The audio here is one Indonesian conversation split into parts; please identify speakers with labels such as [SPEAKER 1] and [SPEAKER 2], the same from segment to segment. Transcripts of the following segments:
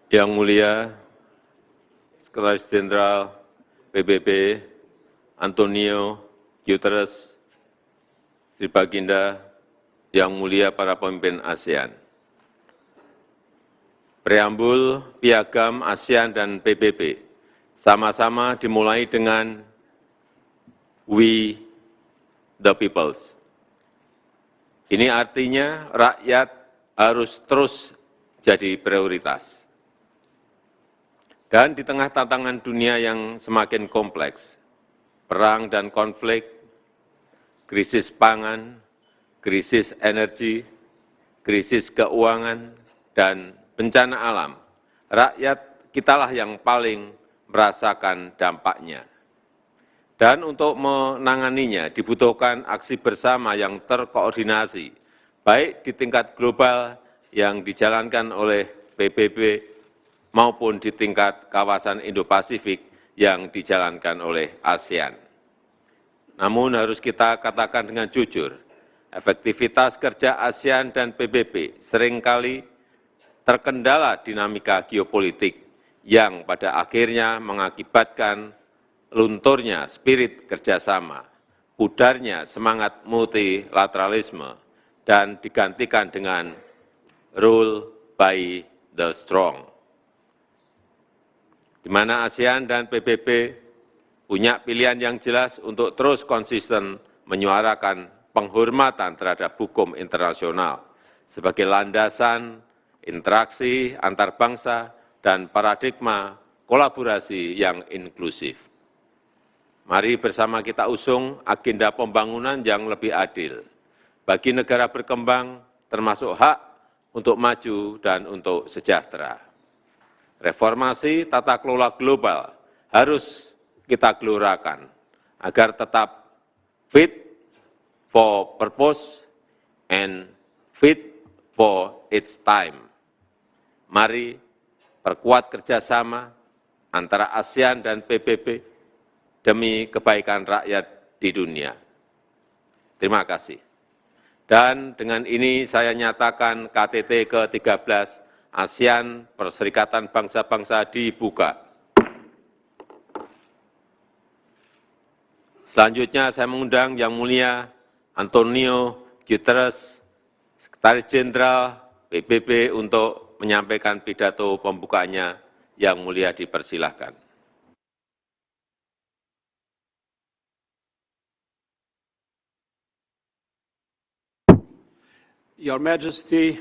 [SPEAKER 1] Yang Mulia Sekretaris Jenderal PBB Antonio Guterres, Sri Baginda, Yang Mulia para pemimpin ASEAN. Preambul Piagam ASEAN dan PBB sama-sama dimulai dengan We the Peoples. Ini artinya rakyat harus terus jadi prioritas. Dan di tengah tantangan dunia yang semakin kompleks, perang dan konflik, krisis pangan, krisis energi, krisis keuangan, dan bencana alam, rakyat kitalah yang paling merasakan dampaknya. Dan untuk menanganinya dibutuhkan aksi bersama yang terkoordinasi, baik di tingkat global yang dijalankan oleh PBB maupun di tingkat kawasan Indo-Pasifik yang dijalankan oleh ASEAN. Namun harus kita katakan dengan jujur, efektivitas kerja ASEAN dan PBB seringkali terkendala dinamika geopolitik yang pada akhirnya mengakibatkan lunturnya spirit kerjasama, pudarnya semangat multilateralisme, dan digantikan dengan rule by the strong. Di mana ASEAN dan PBB punya pilihan yang jelas untuk terus konsisten menyuarakan penghormatan terhadap hukum internasional sebagai landasan interaksi antar bangsa dan paradigma kolaborasi yang inklusif. Mari bersama kita usung agenda pembangunan yang lebih adil bagi negara berkembang, termasuk hak untuk maju dan untuk sejahtera. Reformasi tata kelola global harus kita gelorakan agar tetap fit for purpose and fit for its time. Mari perkuat kerjasama antara ASEAN dan PBB demi kebaikan rakyat di dunia. Terima kasih. Dan dengan ini saya nyatakan KTT ke-13 ASEAN Perserikatan Bangsa-Bangsa dibuka. Selanjutnya saya mengundang Yang Mulia Antonio Guterres, Sekretaris Jenderal PBB untuk menyampaikan pidato pembukaannya. Yang Mulia dipersilahkan.
[SPEAKER 2] Your Majesty,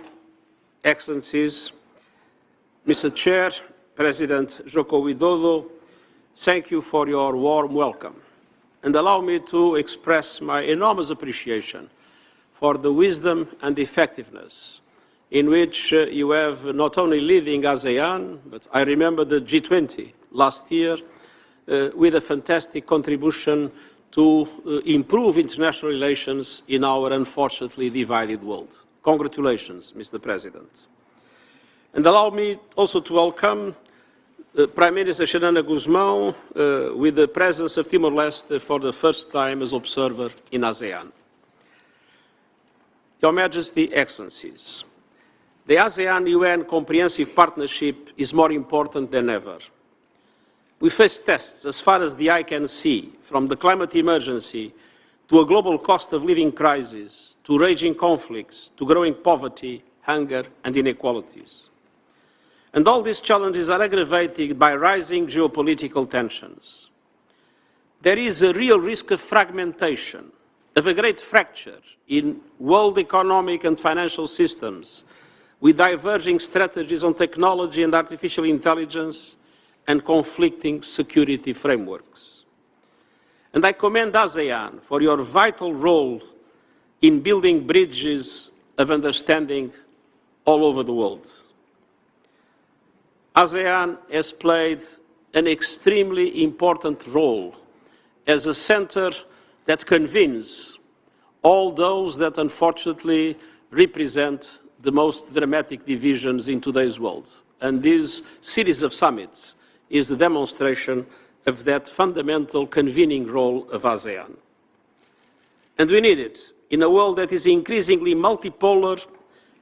[SPEAKER 2] Excellencies, Mr. Chair, President Joko Widodo, thank you for your warm welcome. And allow me to express my enormous appreciation for the wisdom and effectiveness in which you have not only leading ASEAN, but I remember the G20 last year with a fantastic contribution to improve international relations in our unfortunately divided world. Congratulations, Mr. President. And allow me also to welcome Prime Minister Xanana Guzmão with the presence of Timor-Leste for the first time as observer in ASEAN. Your Majesty, Excellencies, the ASEAN-UN Comprehensive Partnership is more important than ever. We face tests as far as the eye can see, from the climate emergency to a global cost of living crisis, to raging conflicts, to growing poverty, hunger, and inequalities. And all these challenges are aggravated by rising geopolitical tensions. There is a real risk of fragmentation, of a great fracture in world economic and financial systems, with diverging strategies on technology and artificial intelligence and conflicting security frameworks. And I commend ASEAN for your vital role in building bridges of understanding all over the world. ASEAN has played an extremely important role as a center that convenes all those that unfortunately represent the most dramatic divisions in today's world. And this series of summits is the demonstration of that fundamental convening role of ASEAN. And we need it in a world that is increasingly multipolar,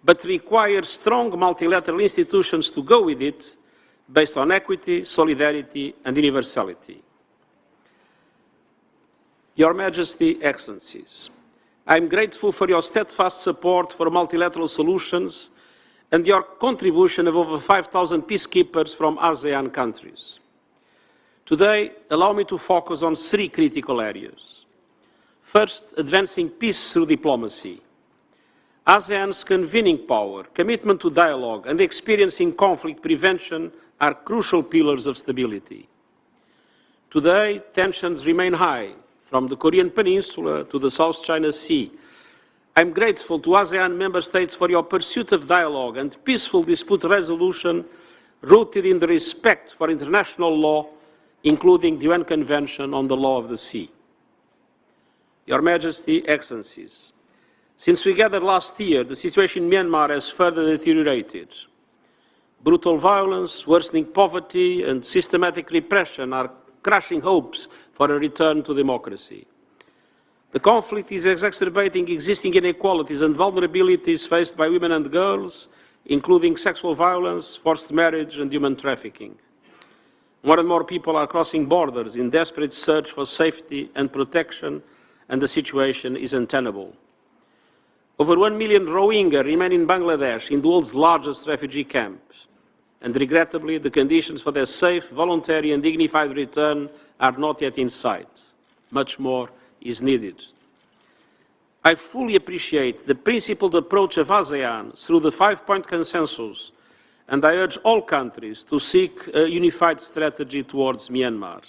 [SPEAKER 2] but requires strong multilateral institutions to go with it, based on equity, solidarity, and universality. Your Majesty, Excellencies, I am grateful for your steadfast support for multilateral solutions and your contribution of over 5,000 peacekeepers from ASEAN countries. Today, allow me to focus on three critical areas. First, advancing peace through diplomacy. ASEAN's convening power, commitment to dialogue, and experience in conflict prevention are crucial pillars of stability. Today, tensions remain high, from the Korean Peninsula to the South China Sea. I am grateful to ASEAN member states for your pursuit of dialogue and peaceful dispute resolution rooted in the respect for international law, including the UN Convention on the Law of the Sea. Your Majesty, Excellencies, since we gathered last year, the situation in Myanmar has further deteriorated. Brutal violence, worsening poverty, and systematic repression are crushing hopes for a return to democracy. The conflict is exacerbating existing inequalities and vulnerabilities faced by women and girls, including sexual violence, forced marriage, and human trafficking. More and more people are crossing borders in desperate search for safety and protection, and the situation is untenable. Over 1 million Rohingya remain in Bangladesh, in the world's largest refugee camp. And regrettably, the conditions for their safe, voluntary, and dignified return are not yet in sight. Much more is needed. I fully appreciate the principled approach of ASEAN through the 5-point consensus, and I urge all countries to seek a unified strategy towards Myanmar.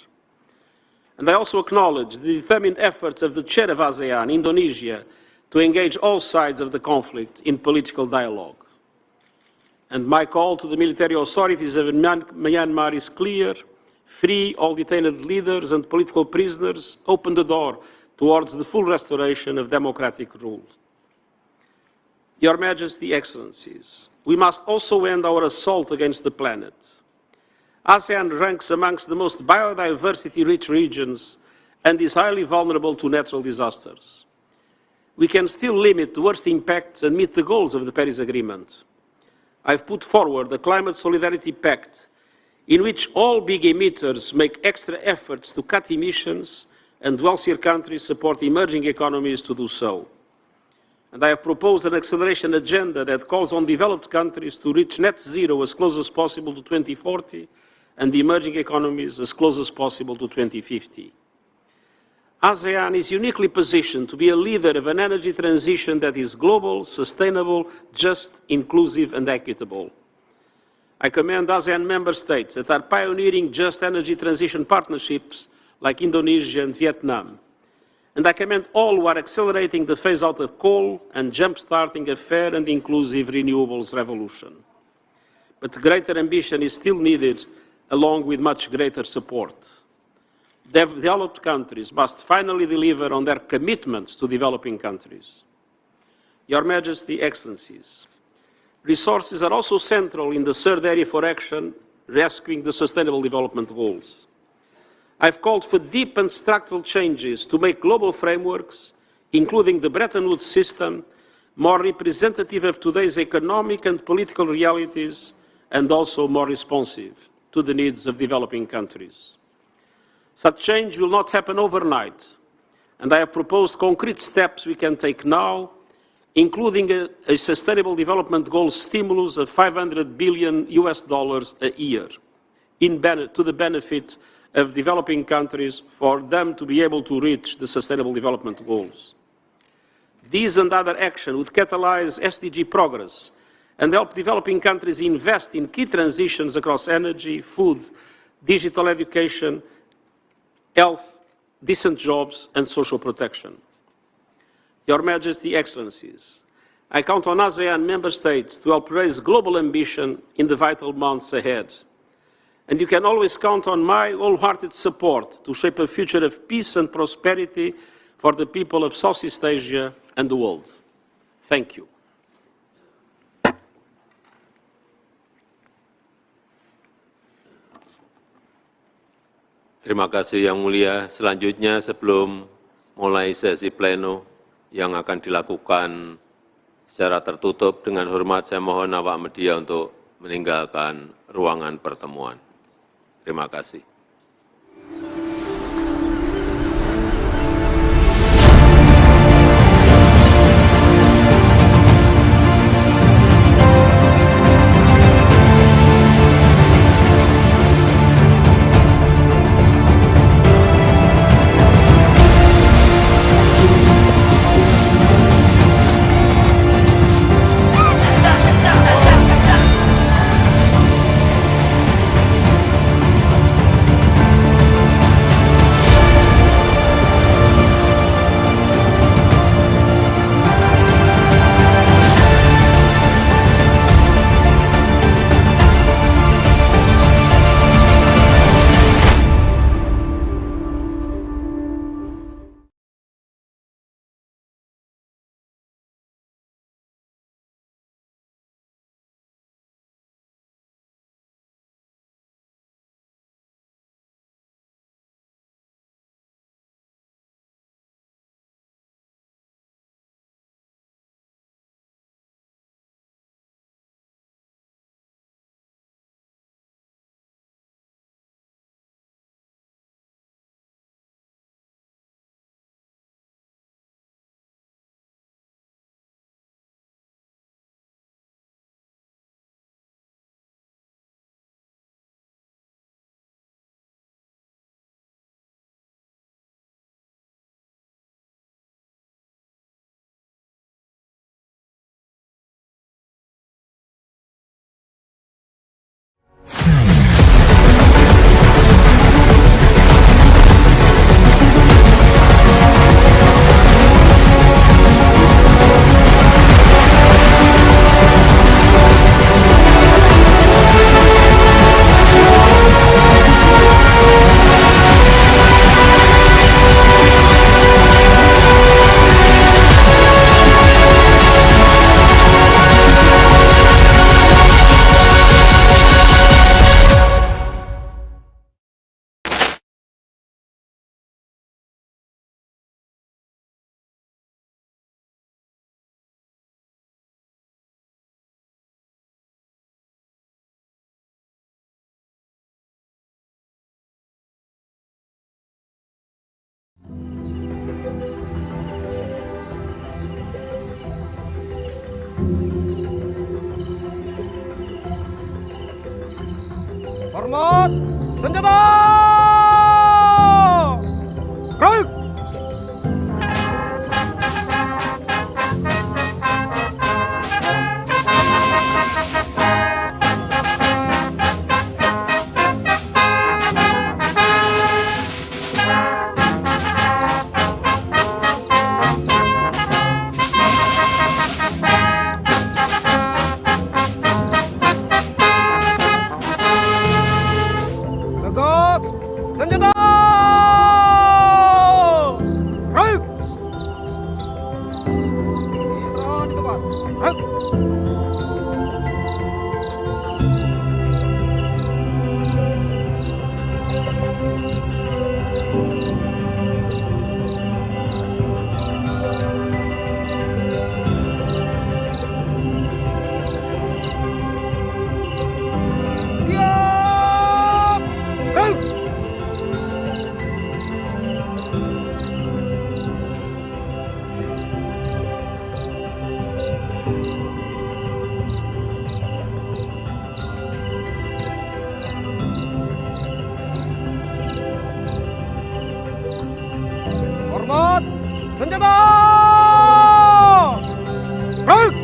[SPEAKER 2] And I also acknowledge the determined efforts of the chair of ASEAN, Indonesia, to engage all sides of the conflict in political dialogue. And my call to the military authorities of Myanmar is clear: free all detained leaders and political prisoners, open the door towards the full restoration of democratic rule. Your Majesty, Excellencies, we must also end our assault against the planet. ASEAN ranks amongst the most biodiversity-rich regions and is highly vulnerable to natural disasters. We can still limit the worst impacts and meet the goals of the Paris Agreement. I've put forward the Climate Solidarity Pact, in which all big emitters make extra efforts to cut emissions and wealthier countries support emerging economies to do so. And I have proposed an acceleration agenda that calls on developed countries to reach net zero as close as possible to 2040 and the emerging economies as close as possible to 2050. ASEAN is uniquely positioned to be a leader of an energy transition that is global, sustainable, just, inclusive, and equitable. I commend ASEAN member states that are pioneering just energy transition partnerships like Indonesia and Vietnam. And I commend all who are accelerating the phase-out of coal and jump-starting a fair and inclusive renewables revolution. But greater ambition is still needed, along with much greater support. Developed countries must finally deliver on their commitments to developing countries. Your Majesty, Excellencies, resources are also central in the third area for action, rescuing the Sustainable Development Goals. I've called for deep and structural changes to make global frameworks, including the Bretton Woods system, more representative of today's economic and political realities, and also more responsive to the needs of developing countries. Such change will not happen overnight, and I have proposed concrete steps we can take now, including a Sustainable Development Goals stimulus of $500 billion a year to the benefit of developing countries for them to be able to reach the Sustainable Development Goals. These and other action would catalyze SDG progress and help developing countries invest in key transitions across energy, food, digital education, health, decent jobs, and social protection. Your Majesty, Excellencies, I count on ASEAN member states to help raise global ambition in the vital months ahead. And you can always count on my wholehearted support to shape a future of peace and prosperity for the people of Southeast Asia and the world. Thank you.
[SPEAKER 1] Terima kasih Yang Mulia. Selanjutnya sebelum mulai sesi pleno yang akan dilakukan secara tertutup, dengan hormat saya mohon awak media untuk meninggalkan ruangan pertemuan. Terima kasih.
[SPEAKER 3] Hormat, senjata! Gerak! Tegak, senjata! Gerak! Istirahat di tempat. Gerak! Siap! Gerak! Hormat, senjata! Gerak!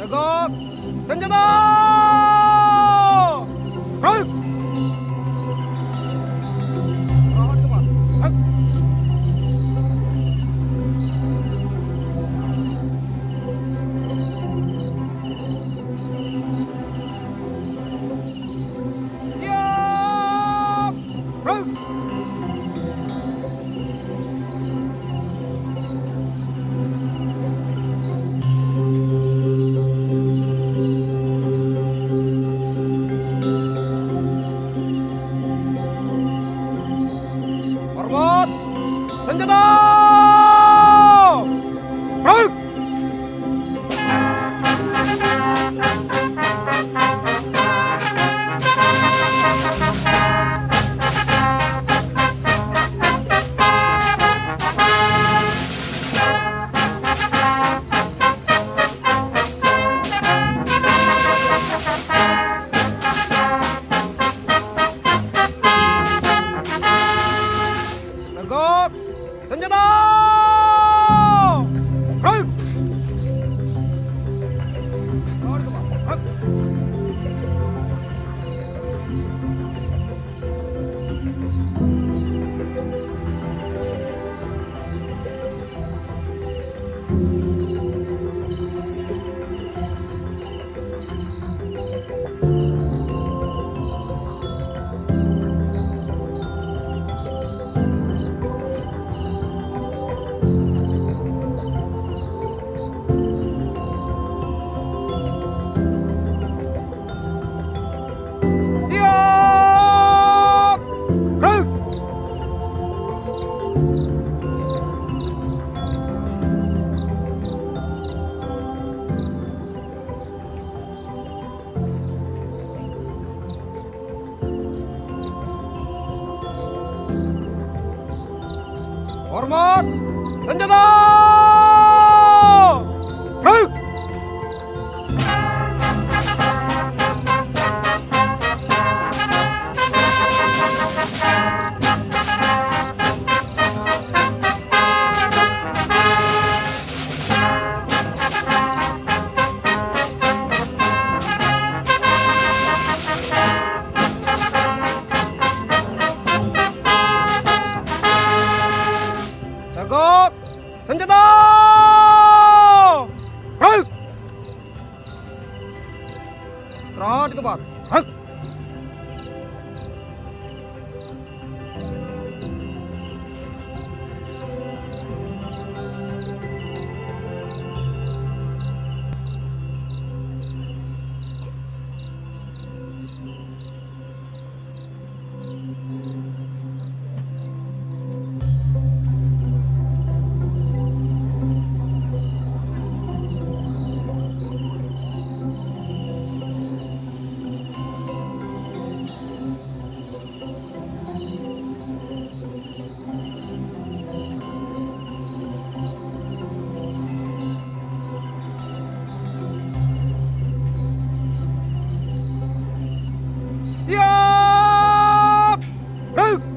[SPEAKER 3] Tegak, senjata! Gerak! Istirahat di tempat. Gerak! Siap! Gerak! senjata! Berhenti! Tegak! Senjata! Berhenti! Tarik ke bawah. Berhenti! Siap! Berhenti! Hormat! Senjata! Berhenti! Tegak! Senjata! Berhenti! Istirahat di tempat. Berhenti! Siap! Berhenti!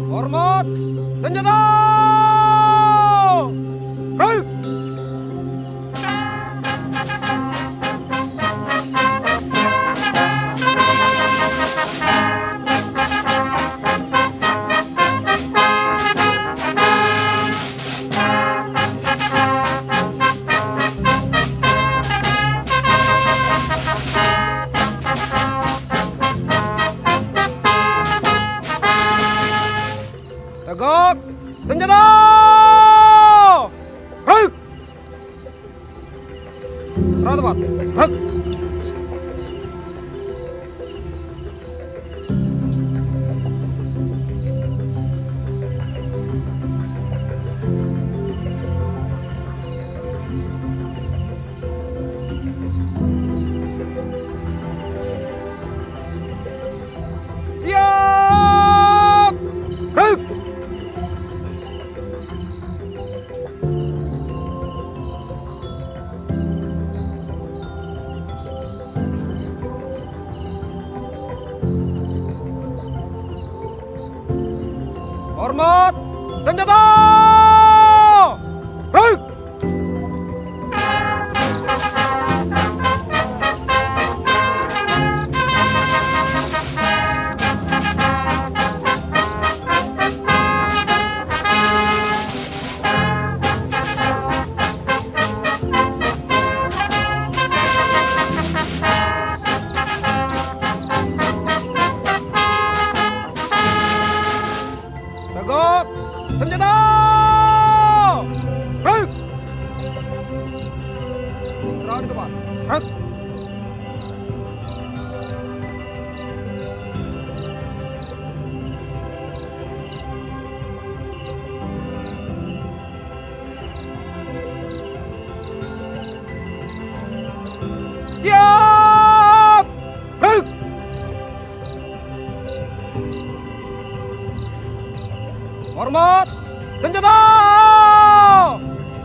[SPEAKER 3] Hormat! Senjata! Berhenti! Tegak! Senjata! Berhenti! Istirahat tempat. Berhenti! Siap! Berhenti! Hormat! Senjata! Berhenti! Tegak! Senjata! depan. Gerak. Siap. Gerak. Hormat. Senjata.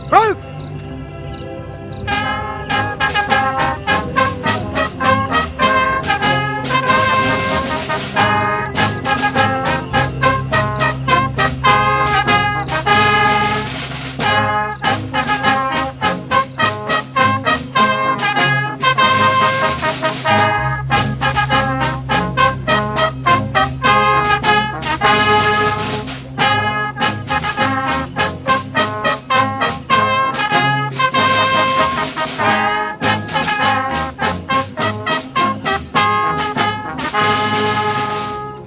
[SPEAKER 3] Gerak.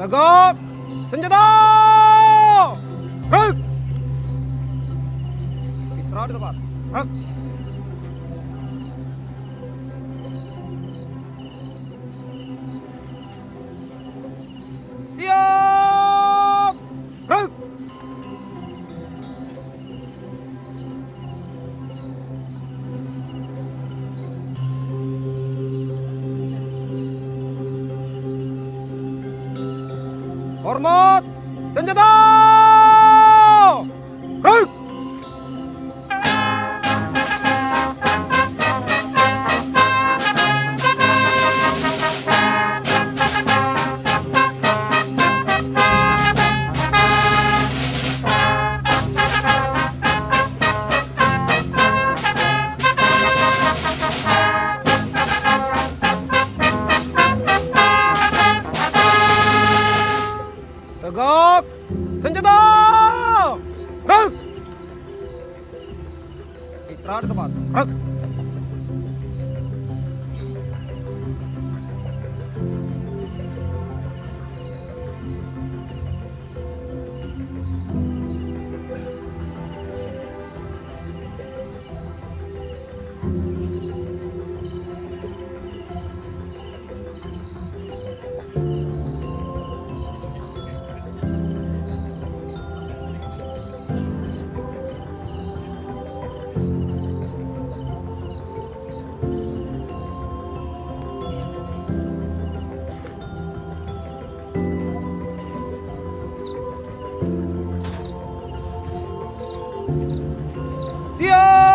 [SPEAKER 3] Tegak. Senjata. Gerak. Istirahat di tempat. Gerak. Siap. Gerak. Hormat. Senjata. Gerak. Tegak. Senjata. Gerak. Istirahat di tempat. Gerak.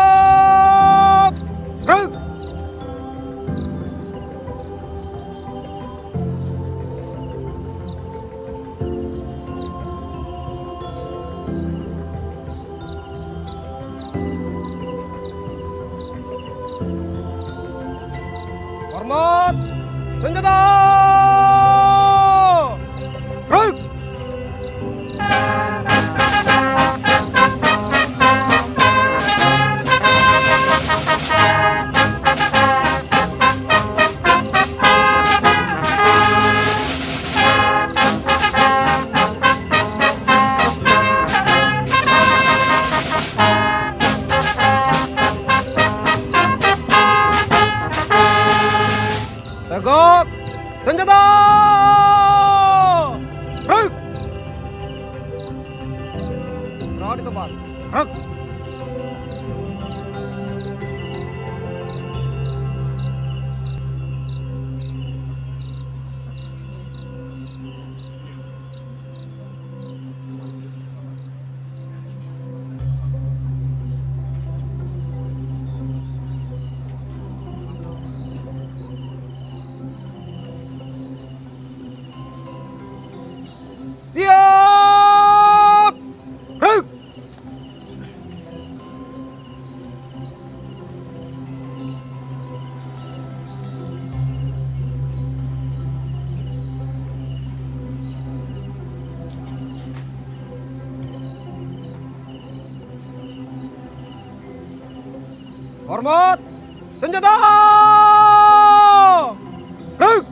[SPEAKER 3] Siap. Gerak. Hormat. Senjata. Gerak. Tegak. Senjata. Gerak. Istirahat di tempat. Gerak. Siap. Gerak. Hormat. Senjata. Gerak.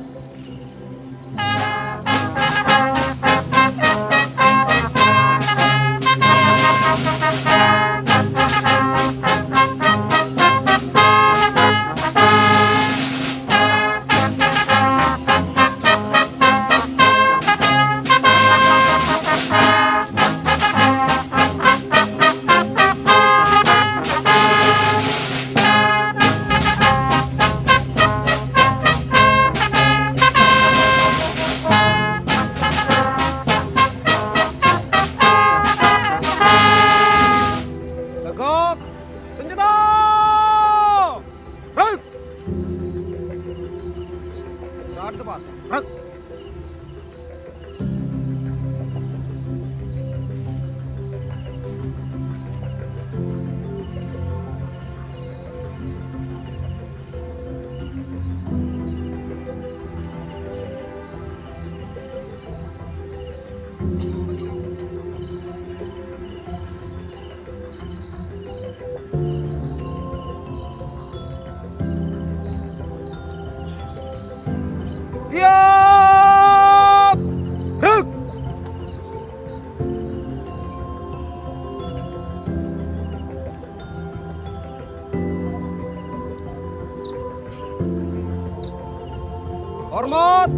[SPEAKER 3] Hormat!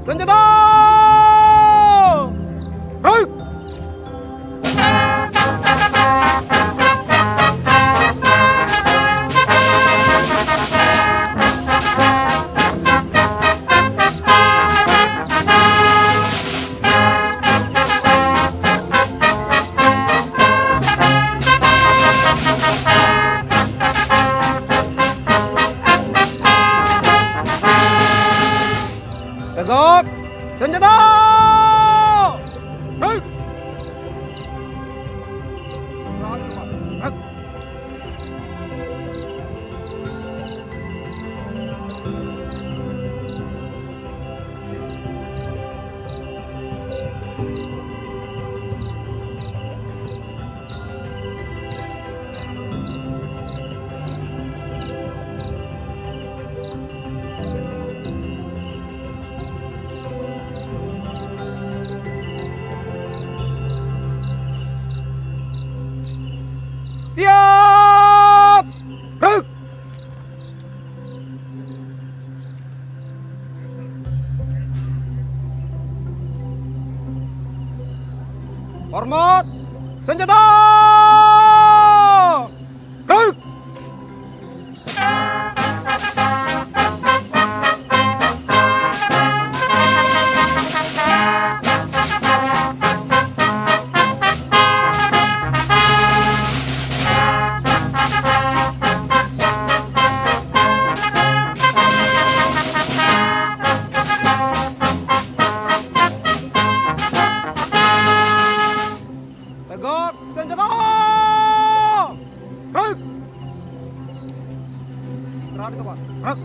[SPEAKER 3] Senjata! Ruk! Tegak! Senjata! Ruk! Ruk! Siap! Ruk! Hormat! Senjata! Ruk! Tegak! Senjata! Ruk! Istirahat di tempat. Ruk!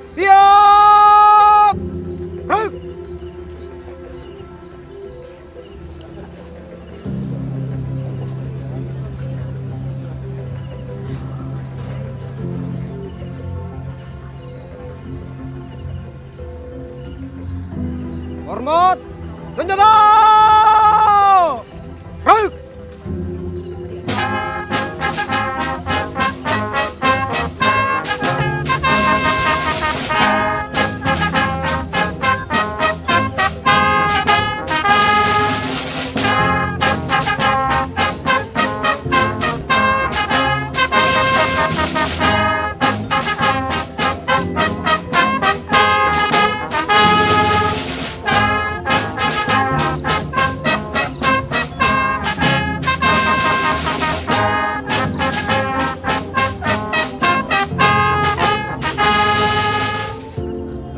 [SPEAKER 3] Siap! Ruk! Hormat! Senjata! Ruk!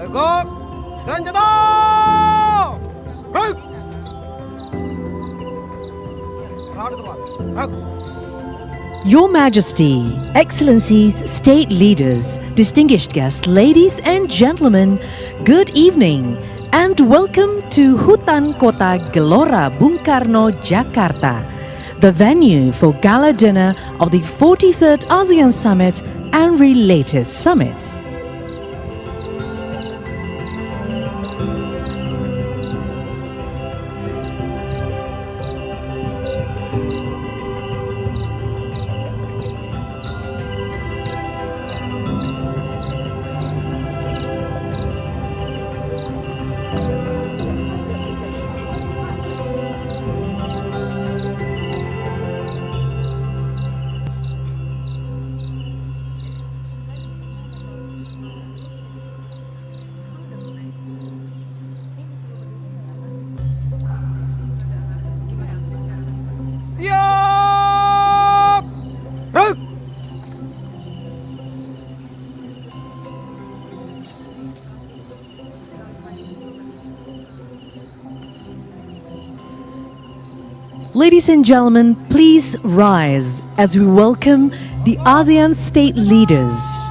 [SPEAKER 3] Tegak! Senjata! Ruk! Istirahat di tempat. Ruk!
[SPEAKER 4] Your Majesty, Excellencies, State Leaders, distinguished guests, ladies and gentlemen, good evening and welcome to Hutan Kota Gelora Bung Karno, Jakarta, the venue for gala dinner of the 43rd ASEAN Summit and related summits.
[SPEAKER 3] Siap! Ruk!
[SPEAKER 4] Ladies and gentlemen, please rise as we welcome the ASEAN state leaders.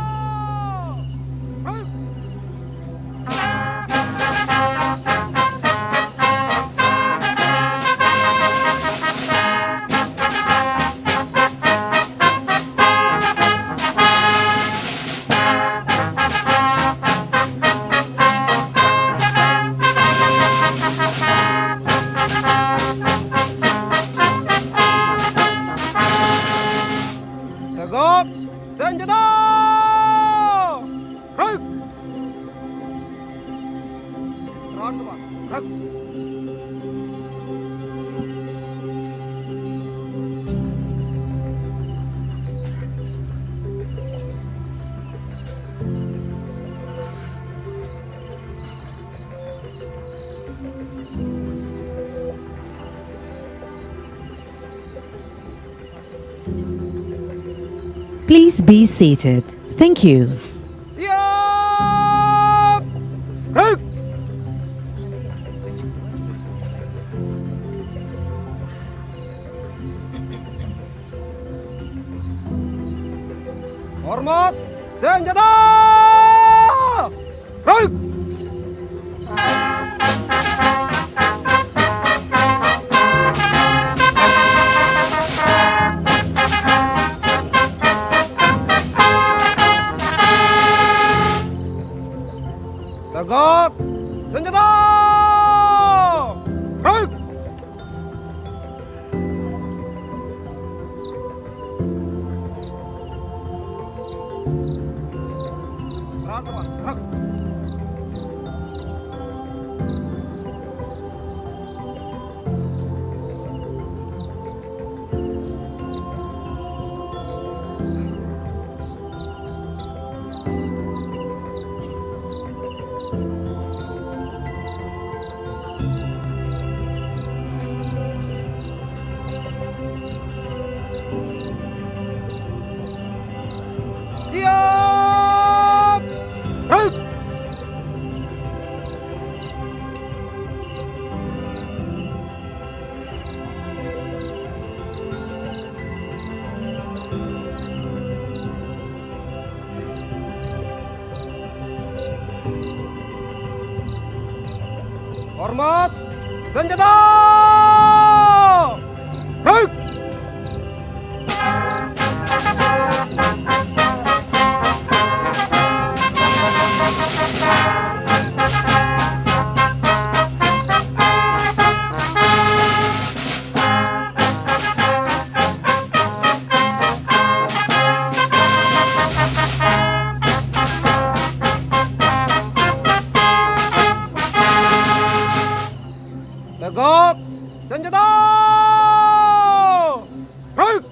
[SPEAKER 3] Tegak, senjata! Ruk! Istirahat teman. Ruk!
[SPEAKER 4] Please be seated. Thank you.
[SPEAKER 3] Siap! Ruk! Hormat, senjata! Ruk! Tegak, senjata! Ruk! Istirahat teman. Ruk! Siap! Ruk! Hormat, senjata! Ruk! Tegak, senjata! Ruk!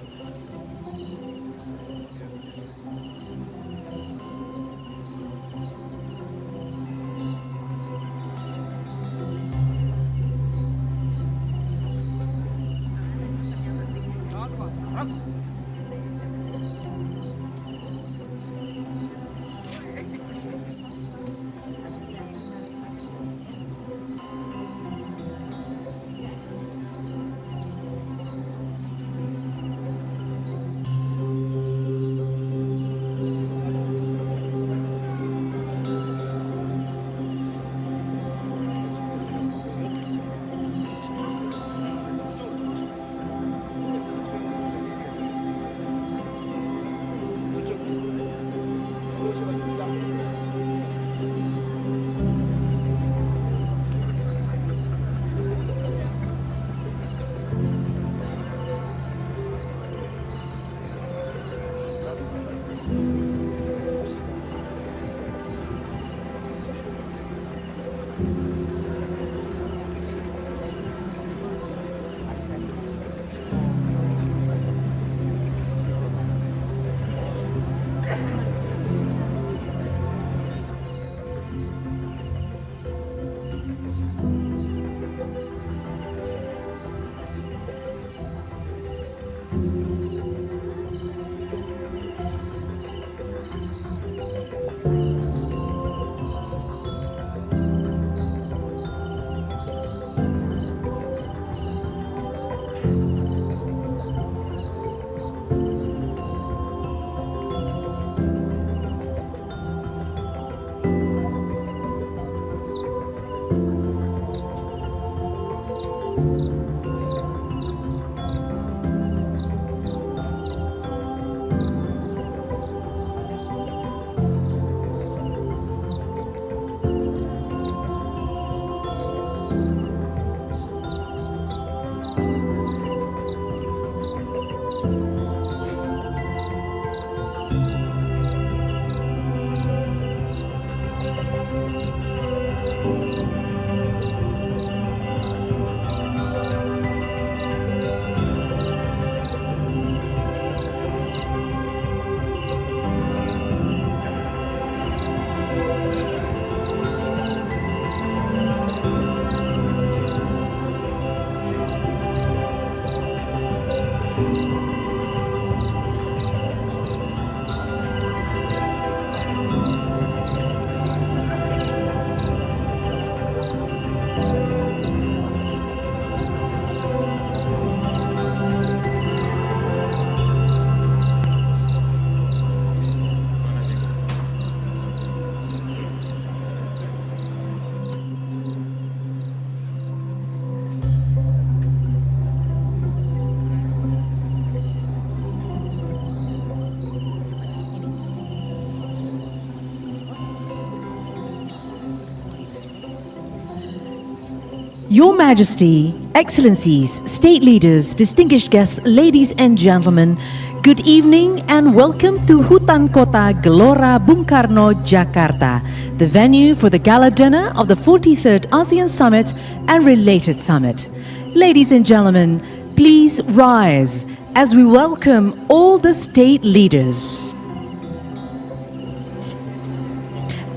[SPEAKER 4] Your Majesty, Excellencies, State Leaders, distinguished guests, ladies and gentlemen, good evening and welcome to Hutan Kota Gelora Bung Karno, Jakarta, the venue for the gala dinner of the 43rd ASEAN Summit and related summit. Ladies and gentlemen, please rise as we welcome all the state leaders.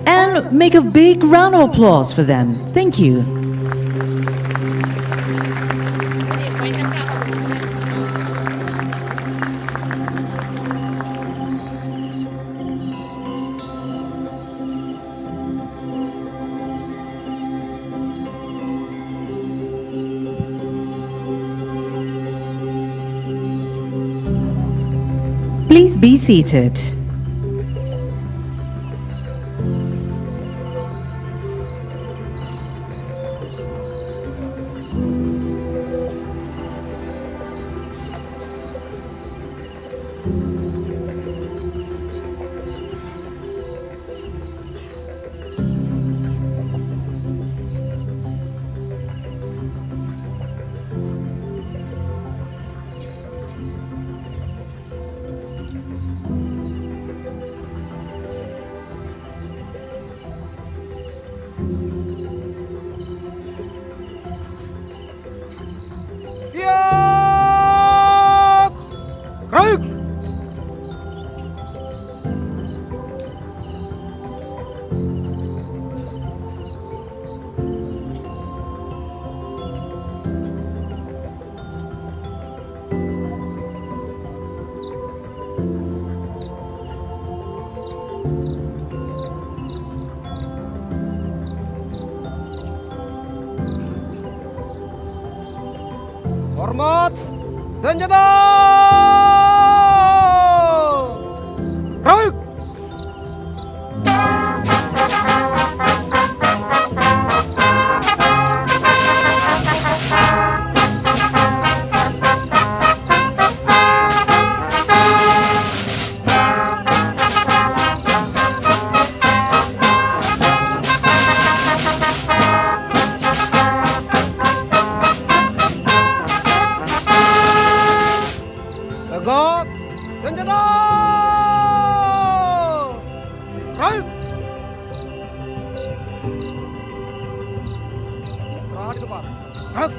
[SPEAKER 4] And make a big round of applause for them. Thank you. Please be seated.
[SPEAKER 3] Siap! Gerak! Hormat, senjata! Gerak! Tegak, senjata! Gerak! Istirahat di depan. Gerak!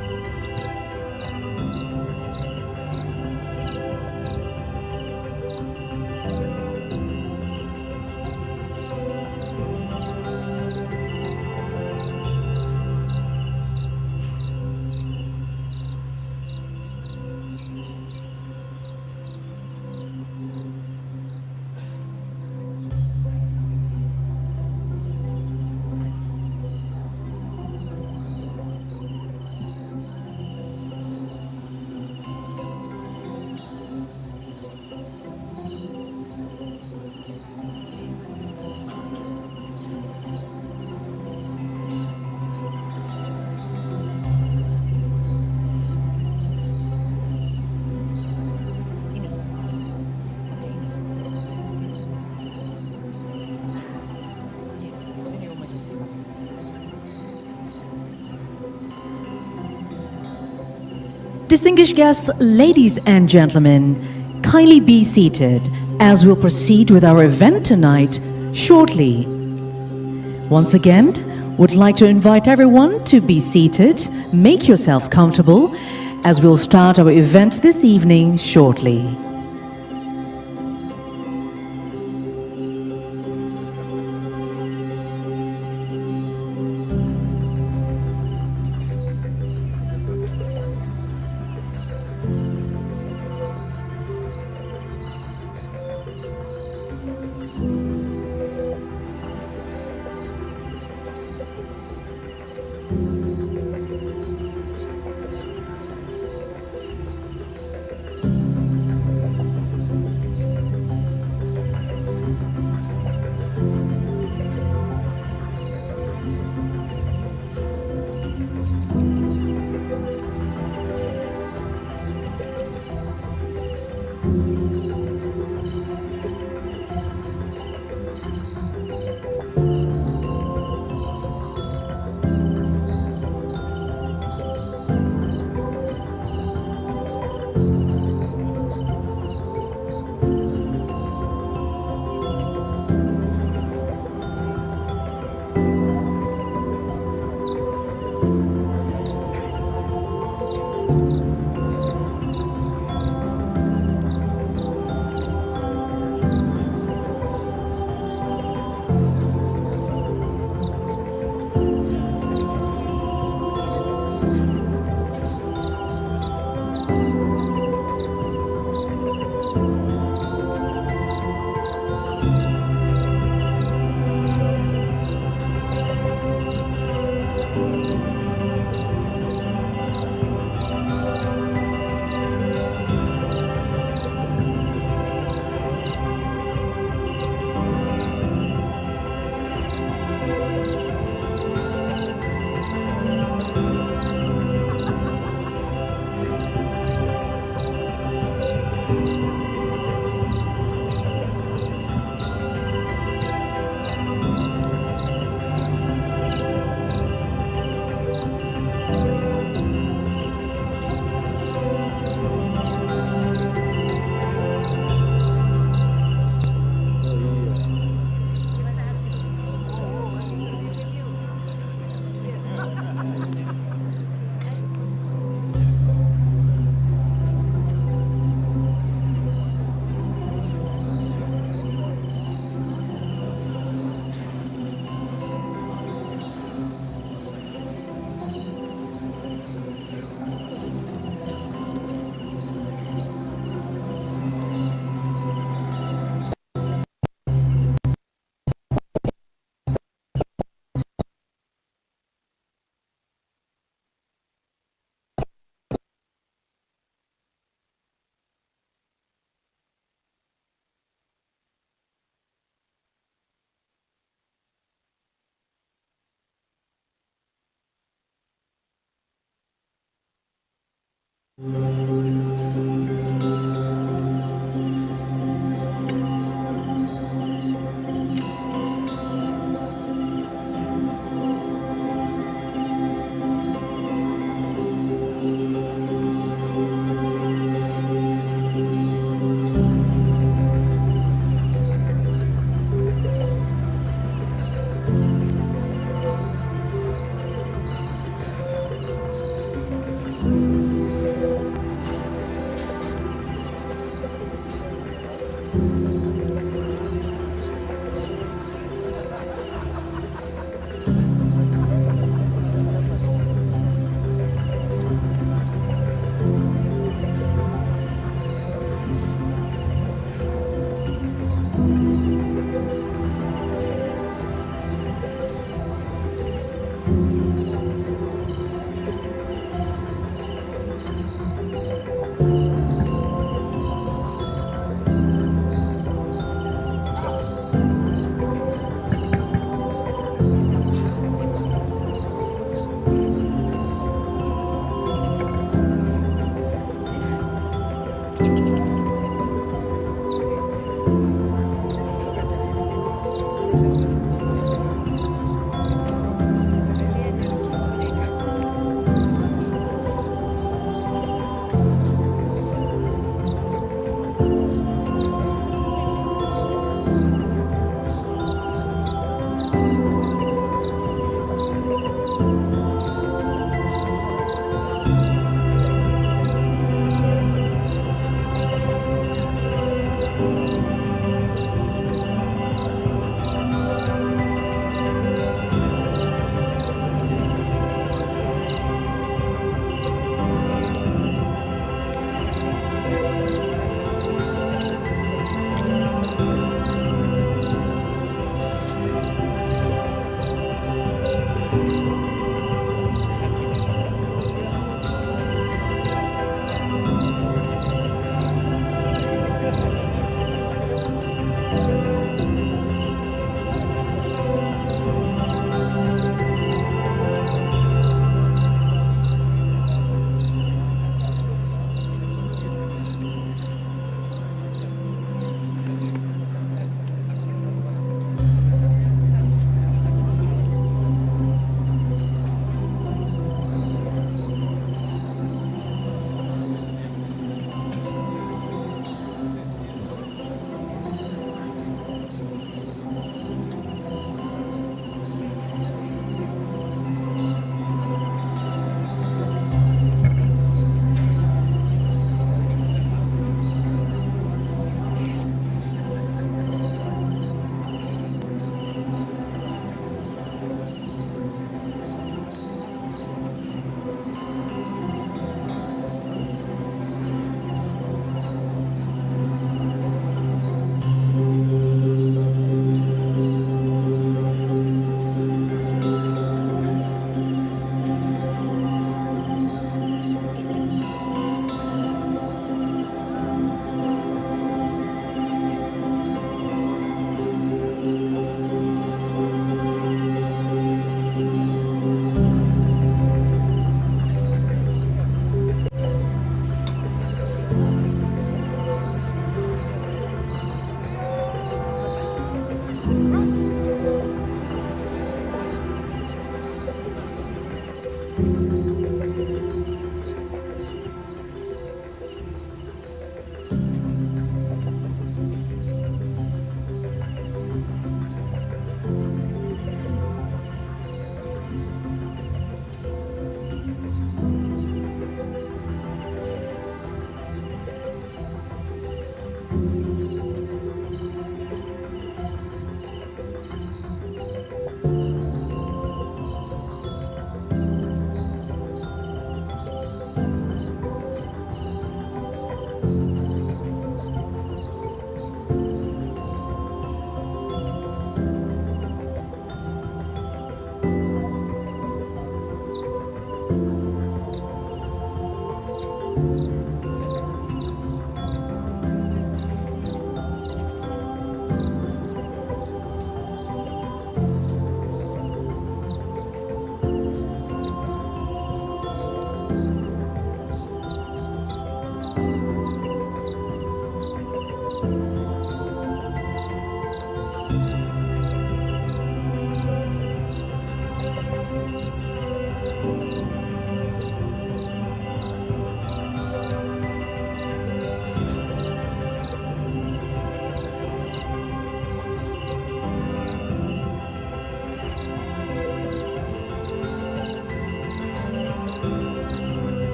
[SPEAKER 4] Distinguished guests, ladies and gentlemen, kindly be seated as we'll proceed with our event tonight shortly. Once again, would like to invite everyone to be seated, make yourself comfortable, as we'll start our event this evening shortly.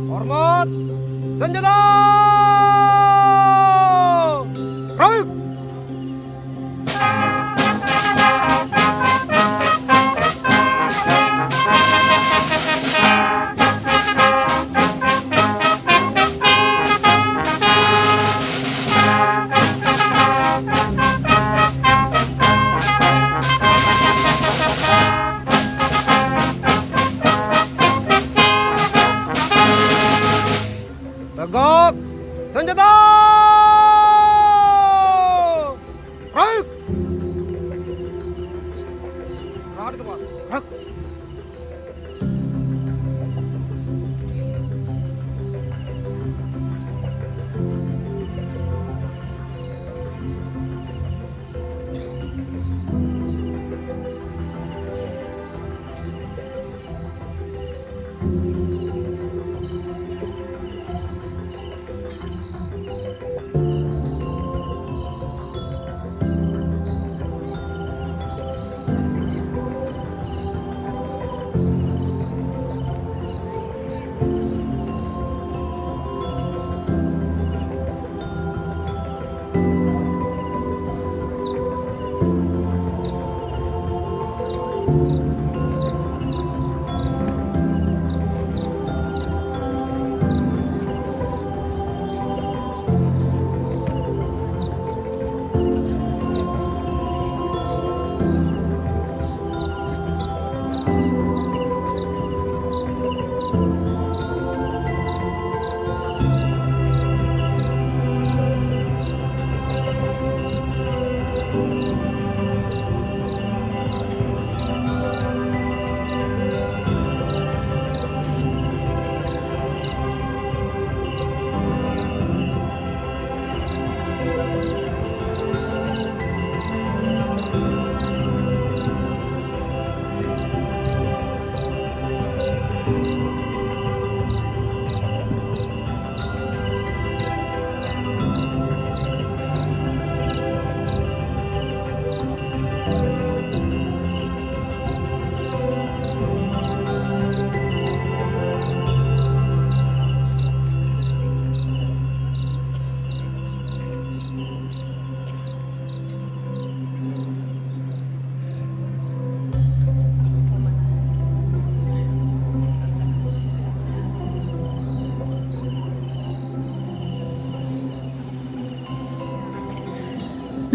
[SPEAKER 3] Hormat, senjata! Ruk! Tegak, senjata! Ruk! Istirahat di tempat. Ruk!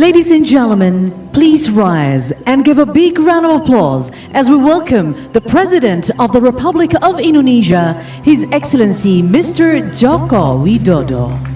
[SPEAKER 4] Ladies and gentlemen, please rise and give a big round of applause as we welcome the President of the Republic of Indonesia, His Excellency Mr. Joko Widodo.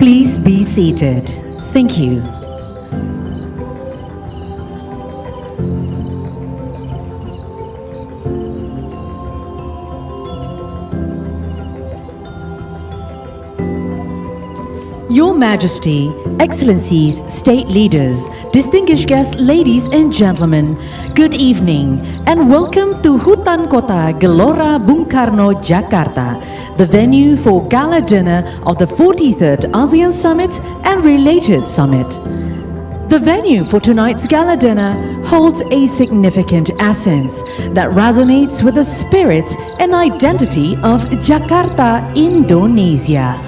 [SPEAKER 4] Please be seated. Thank you. Your Majesty, Excellencies, State Leaders, distinguished guests, ladies and gentlemen, good evening and welcome to Hutan Kota Gelora Bung Karno, Jakarta, the venue for gala dinner of the 43rd ASEAN Summit and related summit. The venue for tonight's gala dinner holds a significant essence that resonates with the spirit and identity of Jakarta, Indonesia,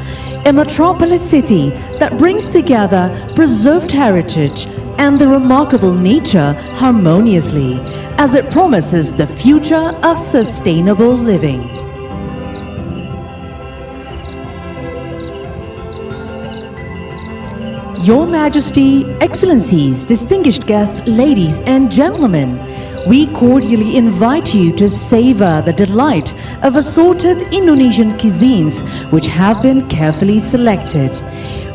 [SPEAKER 4] a metropolis city that brings together preserved heritage and the remarkable nature harmoniously as it promises the future of sustainable living. Your Majesty, Excellencies, distinguished guests, ladies and gentlemen, we cordially invite you to savor the delight of assorted Indonesian cuisines which have been carefully selected.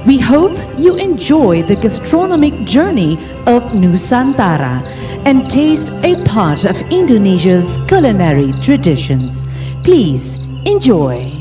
[SPEAKER 4] We hope you enjoy the gastronomic journey of Nusantara and taste a part of Indonesia's culinary traditions. Please enjoy.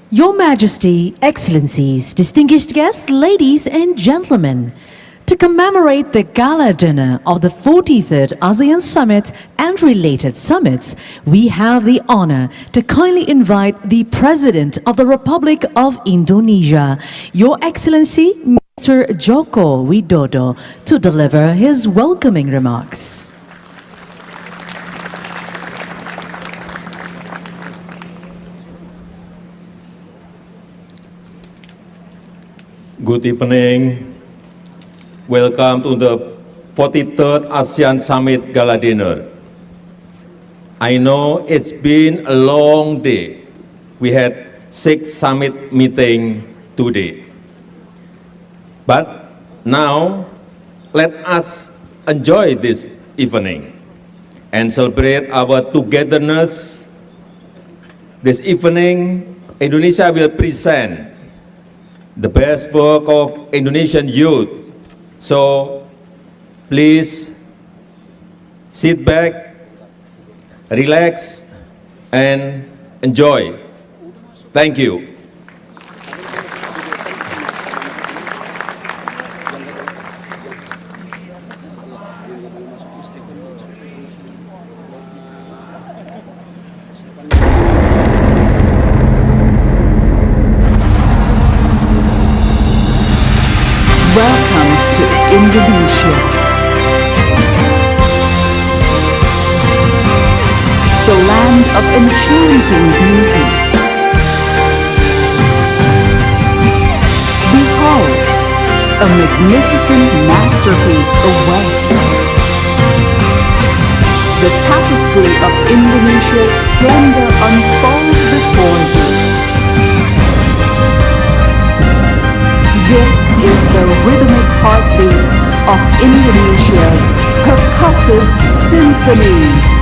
[SPEAKER 4] Your Majesty, Excellencies, distinguished guests, ladies and gentlemen, to commemorate the gala dinner of the 43rd ASEAN Summit and related summits, we have the honor to kindly invite the President of the Republic of Indonesia, Your Excellency, Mr. Joko Widodo, to deliver his welcoming remarks.
[SPEAKER 5] Good evening. Welcome to the 43rd ASEAN Summit Gala Dinner. I know it's been a long day. We had 6 summit meetings today. But now, let us enjoy this evening and celebrate our togetherness. This evening, Indonesia will present the best work of Indonesian youth. So, please sit back, relax, and enjoy. Thank you.
[SPEAKER 6] Welcome to Indonesia, the land of enchanting beauty. Behold, a magnificent masterpiece awaits. The tapestry of Indonesia's splendor unfolds before you. This is the rhythmic heartbeat of Indonesia's percussive symphony.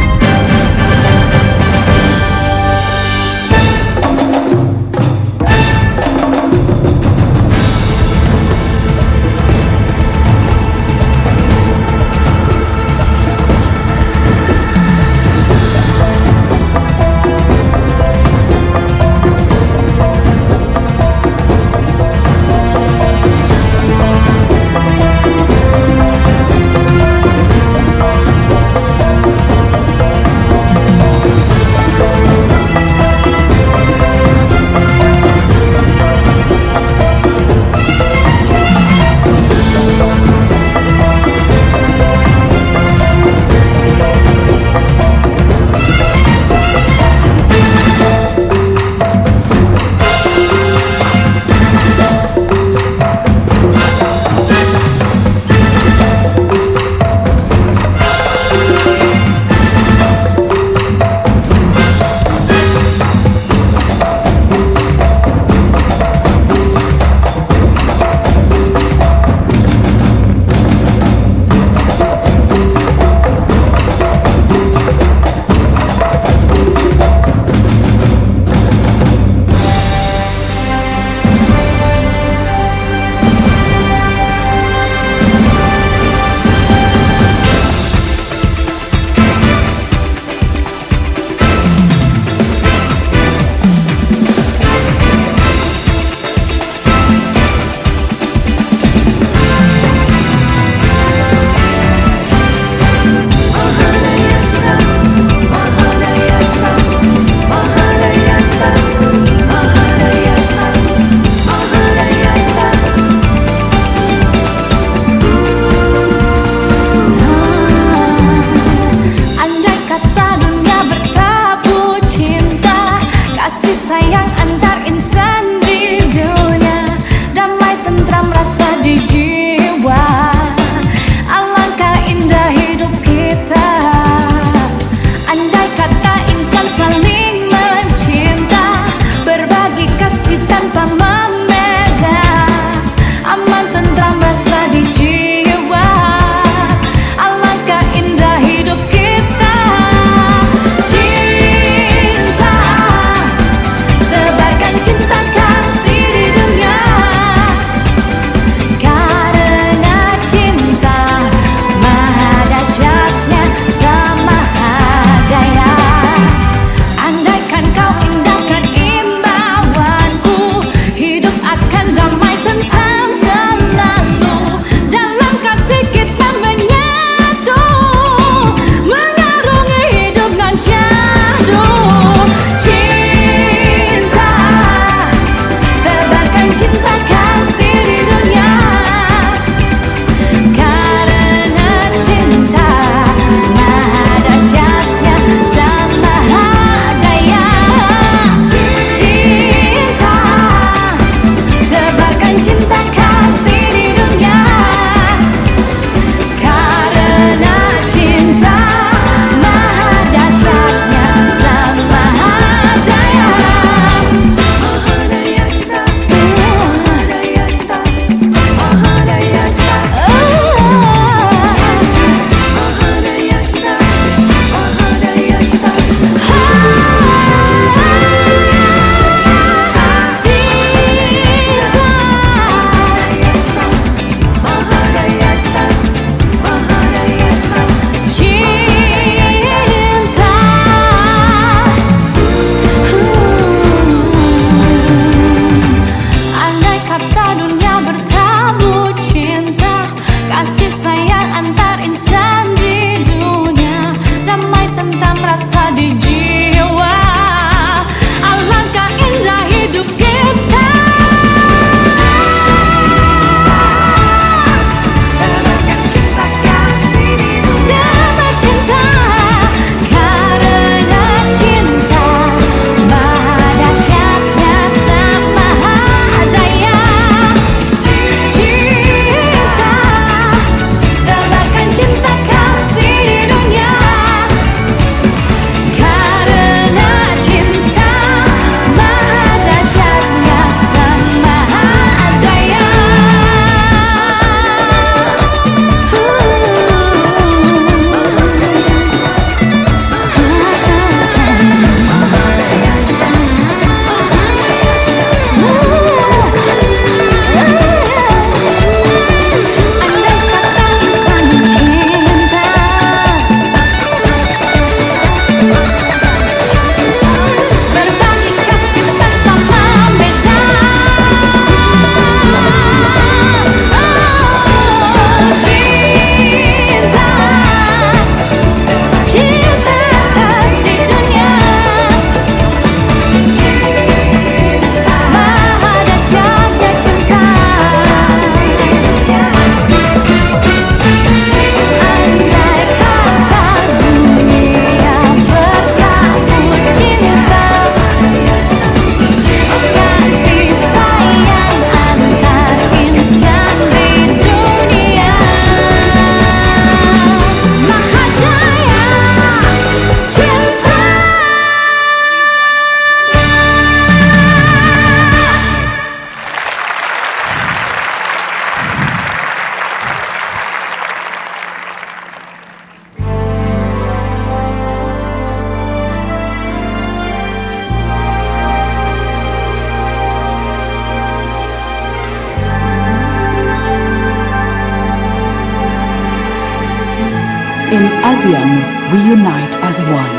[SPEAKER 6] ASEAN, we unite as one.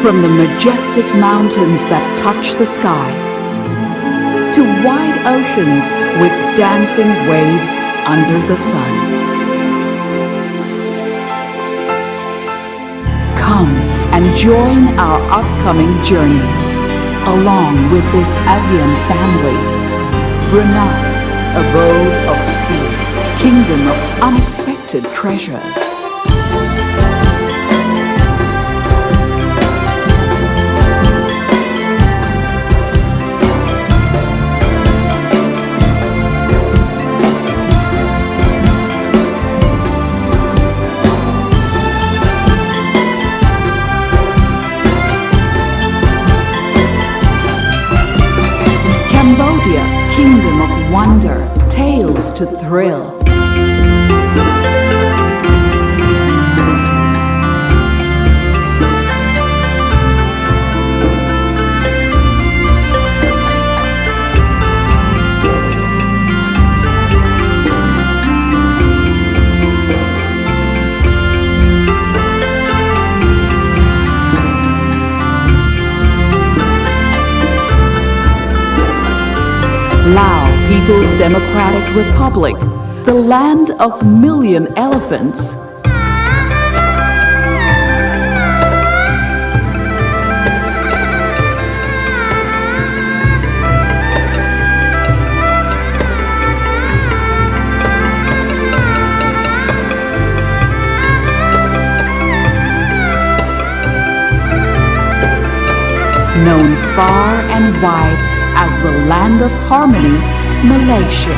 [SPEAKER 6] From the majestic mountains that touch the sky, to wide oceans with dancing waves under the sun. Come and join our upcoming journey along with this ASEAN family. Brunei, abode of peace, kingdom of unexpected treasures. Cambodia, kingdom of wonder, tales to thrill. Lao, People's Democratic Republic, the land of million elephants. Known far and wide as the land of harmony, Malaysia.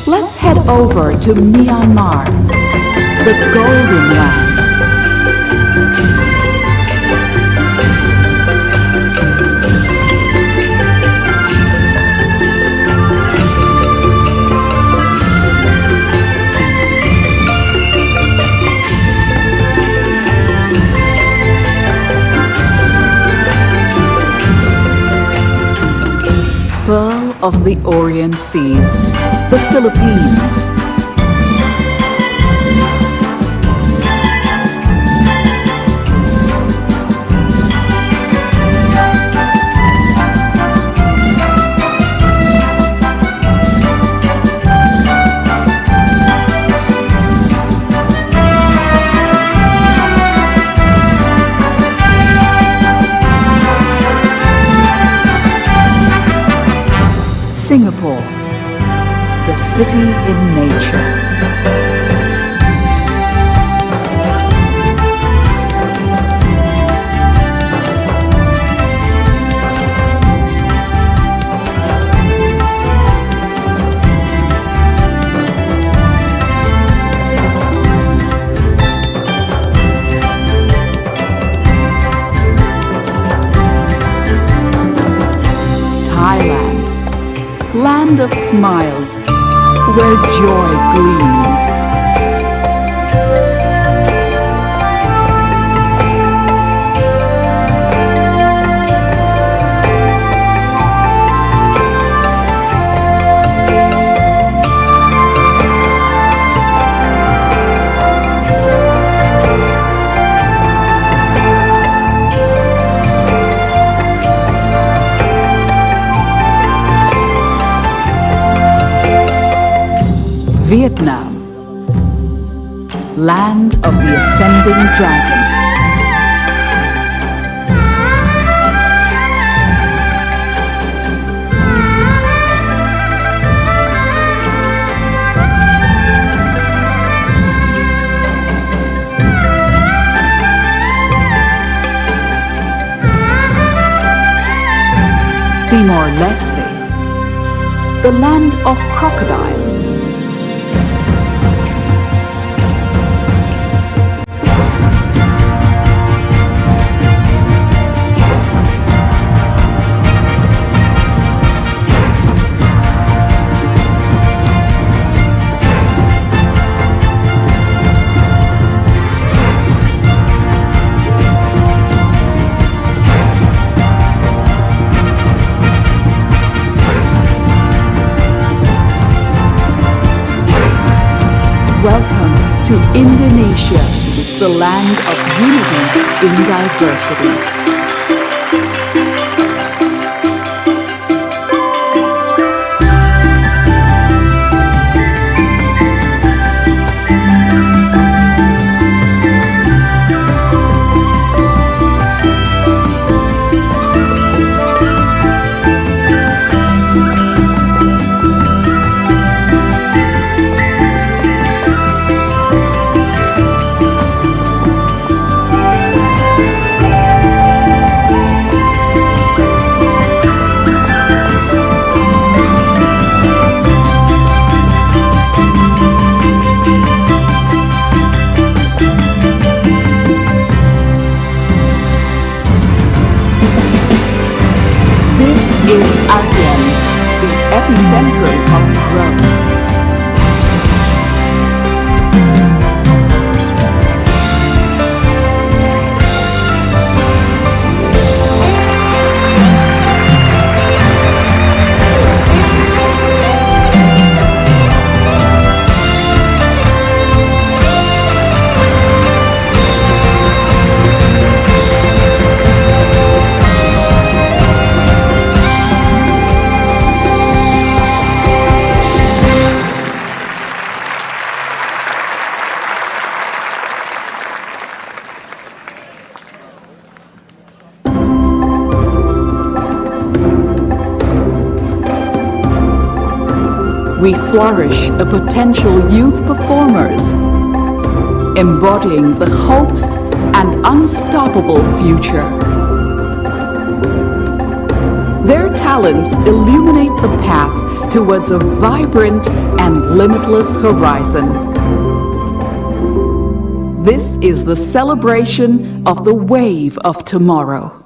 [SPEAKER 6] Let's head over to Myanmar, the Golden Land. Pearl of the Orient Seas, the Philippines. Singapore, the city in nature. Thailand, land of smiles, where joy gleams. Vietnam, land of the ascending dragon. Timor-Leste, the land of crocodile. Welcome to Indonesia, the land of unity in diversity. Is ASEAN, the epicentrum of growth. We flourish a potential youth performers, embodying the hopes and unstoppable future. Their talents illuminate the path towards a vibrant and limitless horizon. This is the celebration of the wave of tomorrow.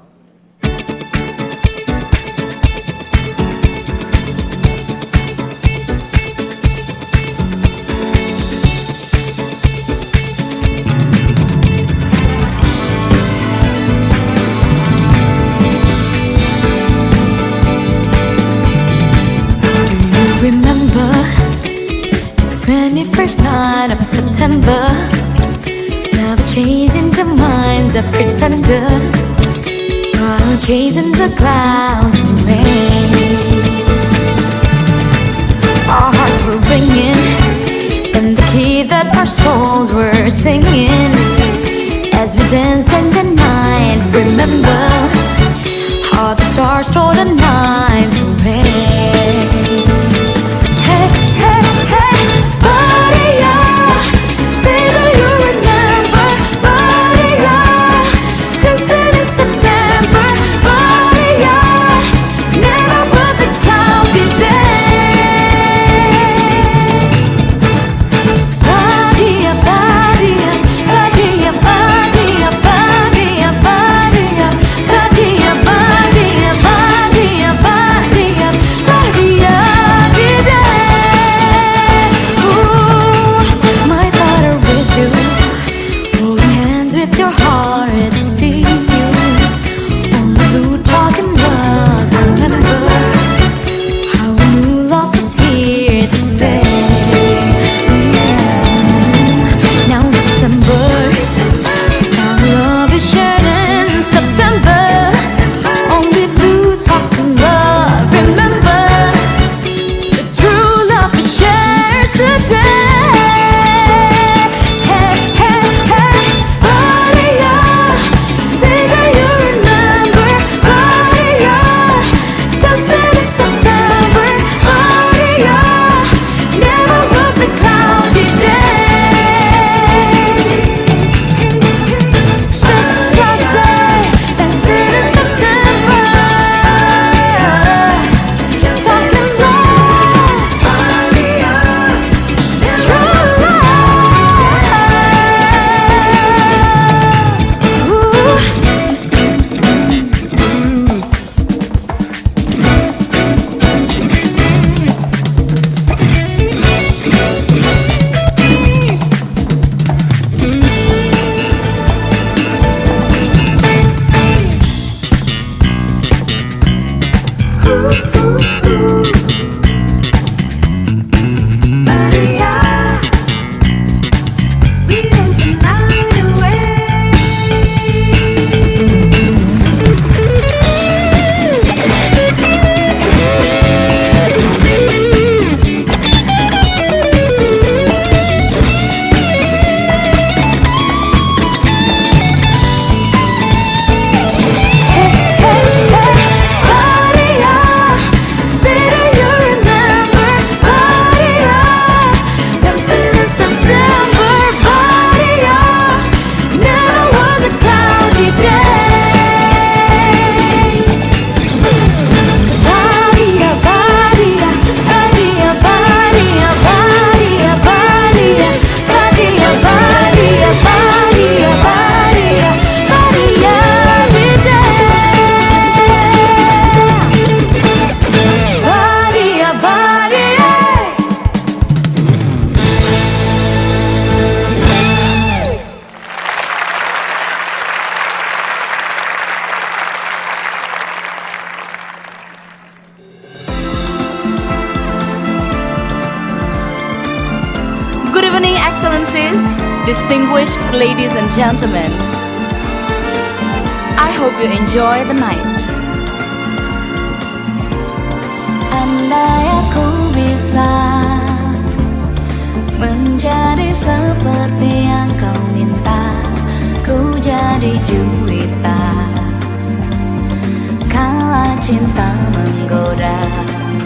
[SPEAKER 7] Remember the 21st night of September, never chasing the minds of pretenders, while chasing the clouds and rain. Our hearts were ringing, and the key that our souls were singing, as we danced in the night. Remember how the stars told the nights away. Good evening, Excellencies, distinguished ladies and gentlemen. I hope you enjoy the night. Andai aku bisa menjadi seperti yang kau minta, ku jadi juwita kala cinta menggoda.